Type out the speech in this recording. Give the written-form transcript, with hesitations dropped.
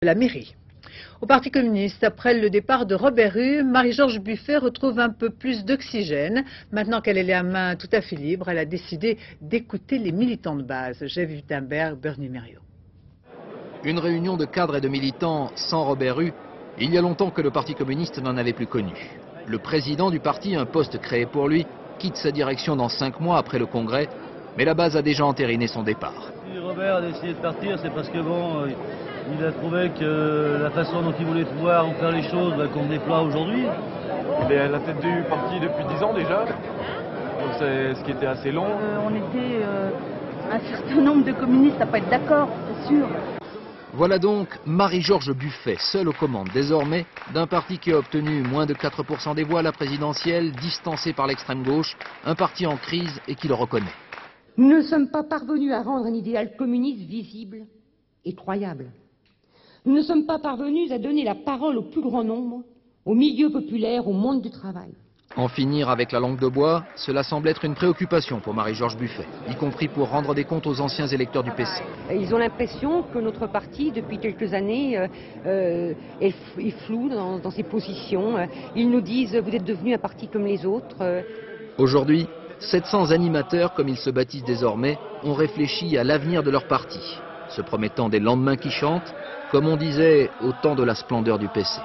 la mairie. Au Parti communiste, après le départ de Robert Hue, Marie-Georges Buffet retrouve un peu plus d'oxygène. Maintenant qu'elle est les mains tout à fait libres, elle a décidé d'écouter les militants de base. Jeff Wittenberg, Bernie Mériot. Une réunion de cadres et de militants sans Robert Hue, il y a longtemps que le Parti communiste n'en avait plus connu. Le président du parti, un poste créé pour lui, quitte sa direction dans 5 mois après le congrès, mais la base a déjà entériné son départ. Si Robert a décidé de partir, c'est parce que bon, il a trouvé que la façon dont il voulait pouvoir faire les choses convenait pas aujourd'hui. Il est à la tête du parti depuis 10 ans déjà, donc c'est ce qui était assez long. On était un certain nombre de communistes à pas être d'accord, c'est sûr. Voilà donc Marie-Georges Buffet, seule aux commandes désormais d'un parti qui a obtenu moins de 4% des voix à la présidentielle, distancé par l'extrême gauche, un parti en crise et qui le reconnaît. Nous ne sommes pas parvenus à rendre un idéal communiste visible et croyable. Nous ne sommes pas parvenus à donner la parole au plus grand nombre, au milieu populaire, au monde du travail. En finir avec la langue de bois, cela semble être une préoccupation pour Marie-Georges Buffet, y compris pour rendre des comptes aux anciens électeurs du PC. Ils ont l'impression que notre parti, depuis quelques années, est flou dans ses positions. Ils nous disent « vous êtes devenus un parti comme les autres ». Aujourd'hui, 700 animateurs, comme ils se baptisent désormais, ont réfléchi à l'avenir de leur parti, se promettant des lendemains qui chantent, comme on disait au temps de la splendeur du PC.